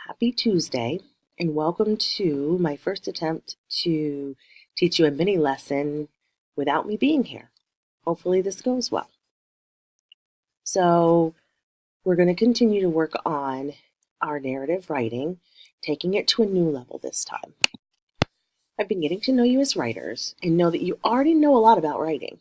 Happy Tuesday, and welcome to my first attempt to teach you a mini lesson without me being here. Hopefully, this goes well. So, we're going to continue to work on our narrative writing, taking it to a new level this time. I've been getting to know you as writers and know that you already know a lot about writing.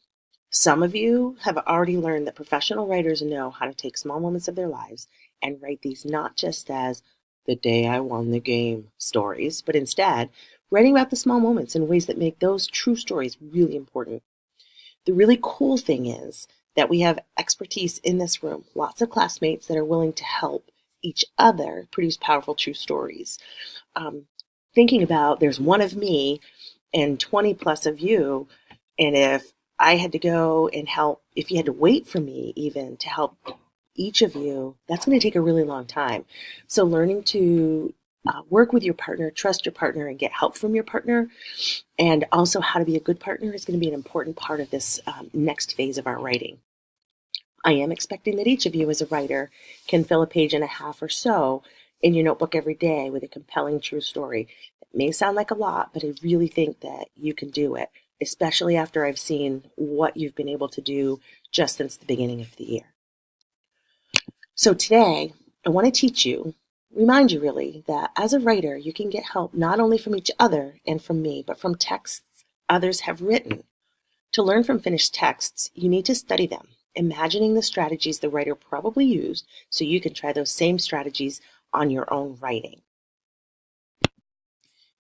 Some of you have already learned that professional writers know how to take small moments of their lives and write these not just as the day I won the game stories, but instead writing about the small moments in ways that make those true stories really important. The really cool thing is that we have expertise in this room, lots of classmates that are willing to help each other produce powerful true stories. Um, Thinking about there's one of me and 20 plus of you, and if I had to go and help, if you had to wait for me even to help each of you, that's going to take a really long time. So learning to work with your partner, trust your partner, and get help from your partner, and also how to be a good partner is going to be an important part of this next phase of our writing. I am expecting that each of you as a writer can fill a page and a half or so in your notebook every day with a compelling true story. It may sound like a lot, but I really think that you can do it, especially after I've seen what you've been able to do just since the beginning of the year. So today, I want to remind you really, that as a writer, you can get help not only from each other and from me, but from texts others have written. To learn from finished texts, you need to study them, imagining the strategies the writer probably used so you can try those same strategies on your own writing.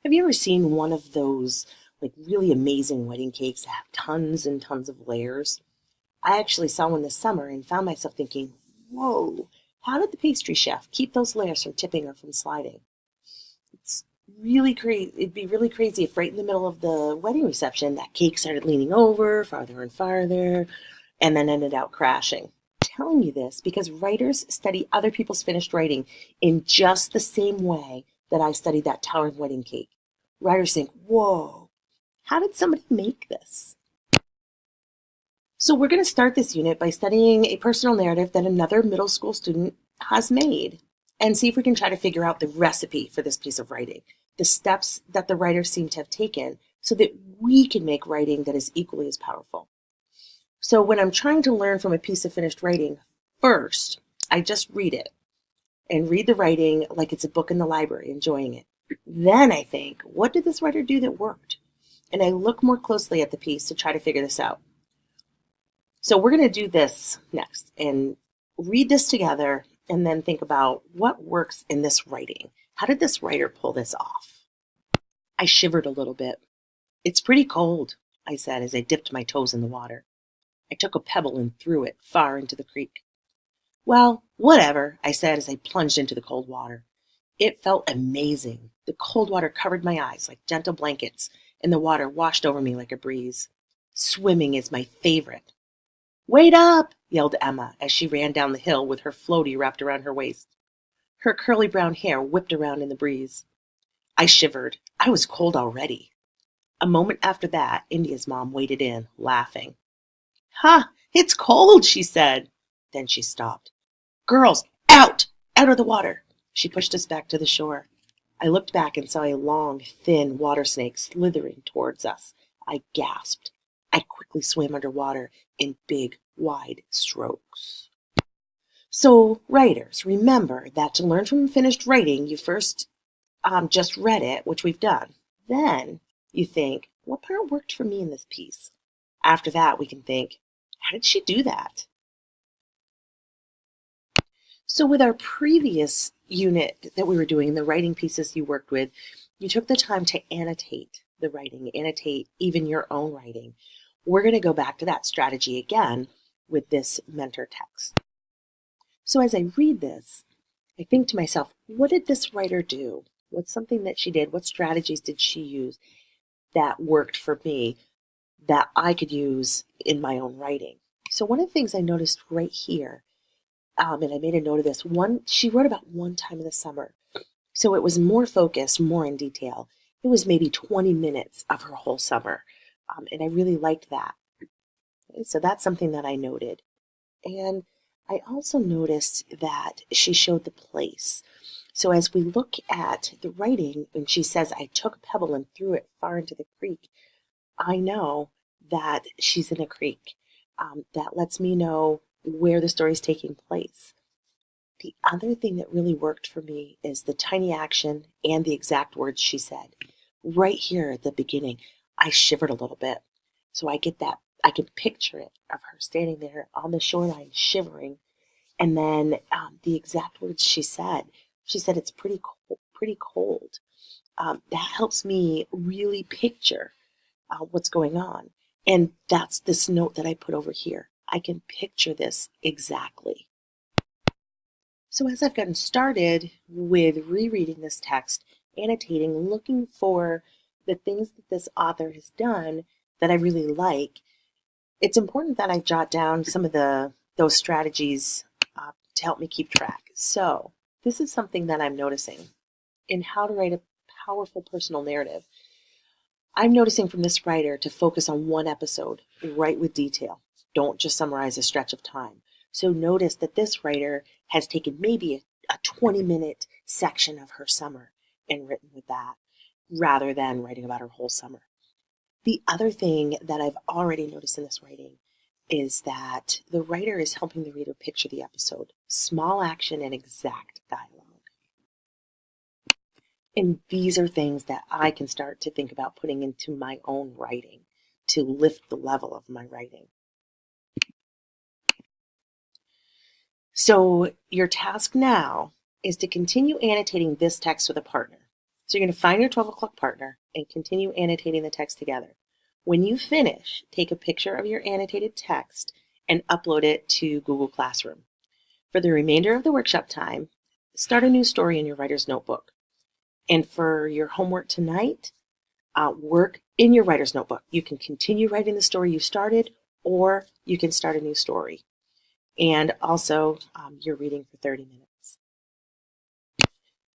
Have you ever seen one of those really amazing wedding cakes that have tons and tons of layers? I actually saw one this summer and found myself thinking, whoa, how did the pastry chef keep those layers from tipping or from sliding? It's really crazy. It'd be really crazy if right in the middle of the wedding reception, that cake started leaning over farther and farther and then ended out crashing. I'm telling you this because writers study other people's finished writing in just the same way that I studied that towering wedding cake. Writers think, whoa, how did somebody make this? So we're going to start this unit by studying a personal narrative that another middle school student has made and see if we can try to figure out the recipe for this piece of writing, the steps that the writers seem to have taken so that we can make writing that is equally as powerful. So when I'm trying to learn from a piece of finished writing, first, I just read it and read the writing like it's a book in the library, enjoying it. Then I think, what did this writer do that worked? And I look more closely at the piece to try to figure this out. So we're going to do this next and read this together and then think about what works in this writing. How did this writer pull this off? I shivered a little bit. It's pretty cold, I said as I dipped my toes in the water. I took a pebble and threw it far into the creek. Well, whatever, I said as I plunged into the cold water. It felt amazing. The cold water covered my eyes like gentle blankets, and the water washed over me like a breeze. Swimming is my favorite. Wait up, yelled Emma as she ran down the hill with her floaty wrapped around her waist. Her curly brown hair whipped around in the breeze. I shivered. I was cold already. A moment after that, India's mom waded in, laughing. Ha! It's cold, she said. Then she stopped. Girls, out! Out of the water! She pushed us back to the shore. I looked back and saw a long, thin water snake slithering towards us. I gasped. I quickly swam underwater in big, wide strokes. So, writers, remember that to learn from finished writing, you first just read it, which we've done. Then you think, what part worked for me in this piece? After that, we can think, how did she do that? So with our previous unit that we were doing, the writing pieces you worked with, you took the time to annotate the writing, annotate even your own writing. We're going to go back to that strategy again with this mentor text. So as I read this, I think to myself, what did this writer do? What's something that she did? What strategies did she use that worked for me that I could use in my own writing? So one of the things I noticed right here, and I made a note of this, she wrote about one time in the summer. So it was more focused, more in detail. It was maybe 20 minutes of her whole summer. And I really liked that. Okay, so that's something that I noted. And I also noticed that she showed the place. So as we look at the writing, when she says, I took a pebble and threw it far into the creek, I know that she's in a creek. That lets me know where the story is taking place. The other thing that really worked for me is the tiny action and the exact words she said. Right here at the beginning, I shivered a little bit. So I get that, I can picture it of her standing there on the shoreline shivering. And then the exact words she said it's pretty cold, pretty cold. That helps me really picture what's going on. And that's this note that I put over here. I can picture this exactly. So as I've gotten started with rereading this text, annotating, looking for the things that this author has done that I really like, it's important that I jot down some of those strategies to help me keep track. So this is something that I'm noticing in how to write a powerful personal narrative. I'm noticing from this writer to focus on one episode, write with detail. Don't just summarize a stretch of time. So notice that this writer has taken maybe a 20-minute section of her summer and written with that, rather than writing about her whole summer. The other thing that I've already noticed in this writing is that the writer is helping the reader picture the episode, small action and exact dialogue. And these are things that I can start to think about putting into my own writing to lift the level of my writing. So your task now is to continue annotating this text with a partner. So you're going to find your 12 o'clock partner and continue annotating the text together. When you finish, take a picture of your annotated text and upload it to Google Classroom. For the remainder of the workshop time, start a new story in your writer's notebook. And for your homework tonight, work in your writer's notebook. You can continue writing the story you started, or you can start a new story. And also, you're reading for 30 minutes.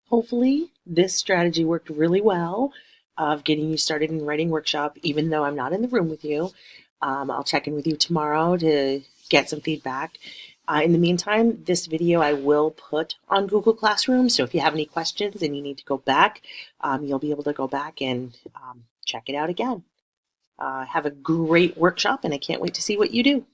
Hopefully, this strategy worked really well of getting you started in writing workshop, even though I'm not in the room with you. I'll check in with you tomorrow to get some feedback. In the meantime, this video I will put on Google Classroom, so if you have any questions and you need to go back, you'll be able to go back and check it out again. Have a great workshop, and I can't wait to see what you do.